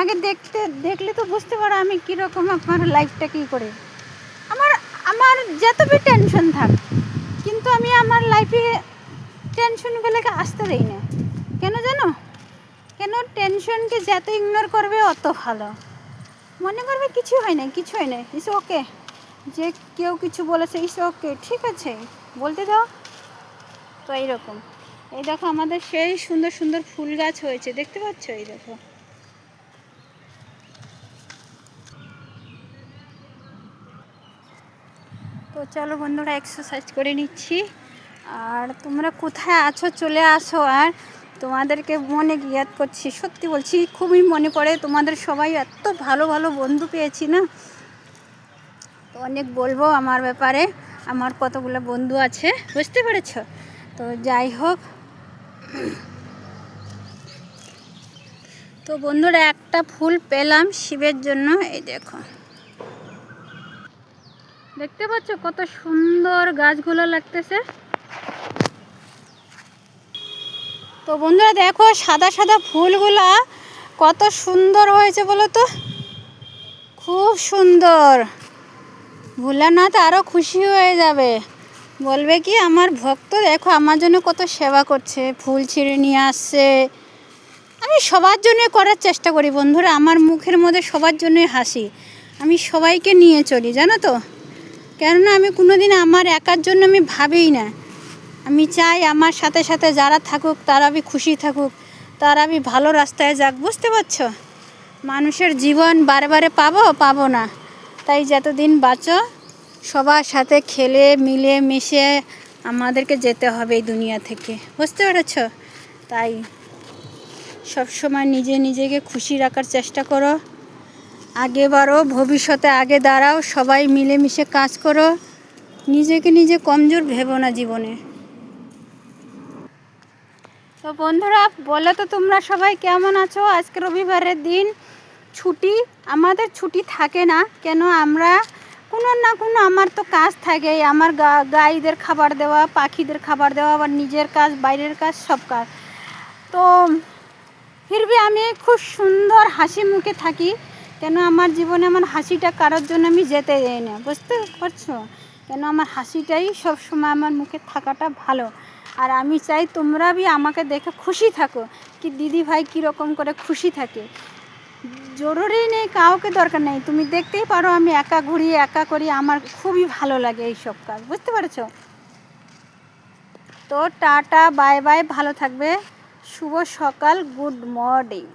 আমাকে দেখলে তো বুঝতে পারো আমি কীরকম, আমার লাইফটা কী করে। আমার আমার যতবি টেনশন থাক, কিন্তু আমি আমার লাইফে টেনশনগুলোকে আসতে দিই না। কেন জানো? কেন টেনশনকে যত ইগনোর করবে অত ভালো। মনে করবে কিছু হয় না, কিছু হয় না, ইটস ওকে। যে কেউ কিছু বলেছে, ইটস ওকে, ঠিক আছে, বলতে দাও। তো এইরকম, এই দেখো আমাদের সেই সুন্দর সুন্দর ফুল গাছ হয়েছে, দেখতে পাচ্ছ? এই দেখো। তো চলো বন্ধুরা, এক্সারসাইজ করে নিচ্ছি। আর তোমরা কোথায় আছো চলে আসো। আর তোমাদেরকে মনে ইয়াদ করছি, সত্যি বলছি, খুবই মনে পড়ে তোমাদের। সবাই এত ভালো ভালো বন্ধু পেয়েছি না, তো অনেক বলবো আমার ব্যাপারে। আমার কতগুলো বন্ধু আছে, বুঝতে পেরেছ? তো যাই হোক, তো বন্ধুরা একটা ফুল পেলাম শিবের জন্য। এই দেখো, দেখতে পাচ্ছ কত সুন্দর গাছগুলো লাগতেছে। তো বন্ধুরা দেখো, সাদা সাদা ফুলগুলা কত সুন্দর হয়েছে বলো তো, খুব সুন্দর। ভোলানাথ আরও খুশি হয়ে যাবে, বলবে কি আমার ভক্ত দেখো আমার জন্য কত সেবা করছে, ফুল ছিঁড়ে নিয়ে আসছে। আমি সবার জন্য করার চেষ্টা করি বন্ধুরা, আমার মুখের মধ্যে সবার জন্যই হাসি। আমি সবাইকে নিয়ে চলি, জানো তো। কেননা আমি কোনোদিন আমার একার জন্য আমি ভাবিই না। আমি চাই আমার সাথে সাথে যারা থাকুক তারা আমি খুশি থাকুক, তারা আমি ভালো রাস্তায় যাক, বুঝতে পারছো? মানুষের জীবন বারে বারে পাবো না, তাই যতদিন বাঁচো সবার সাথে খেলে মিলে মিশে আমাদেরকে যেতে হবে এই দুনিয়া থেকে, বুঝতে পেরেছ? তাই সবসময় নিজেকে খুশি রাখার চেষ্টা করো, আগে বাড়ো, ভবিষ্যতে আগে দাঁড়াও, সবাই মিলেমিশে কাজ করো, নিজে কমজোর ভেবো না জীবনে। তো বন্ধুরা বলো তো তোমরা সবাই কেমন আছো? আজকে রবিবারের দিন, ছুটি। আমাদের ছুটি থাকে না কেন, আমরা কোনো না কোনো আমার তো কাজ থাকে। আমার গাইদের খাবার দেওয়া, পাখিদের খাবার দেওয়া, আবার নিজের কাজ, বাইরের কাজ, সব কাজ। তো ফিরবি আমি খুব সুন্দর হাসি মুখে থাকি, কেন আমার জীবনে আমার হাসিটা কারোর জন্য আমি যেতে যাই না, বুঝতে পারছো? কেন আমার হাসিটাই সবসময় আমার মুখে থাকাটা ভালো। আর আমি চাই তোমরা भी আমাকে দেখে খুশি থাকো, কি দিদি ভাই কীরকম করে খুশি থাকে। জরুরি নেই, কাউকে দরকার নেই, তুমি দেখতেই পারো আমি একা ঘুরি, একা করি, আমার খুবই ভালো লাগে এই সব কাজ, বুঝতে পেরেছো? তো টাটা, বাই বাই, ভালো থাকবে, শুভ সকাল, গুড মর্নিং।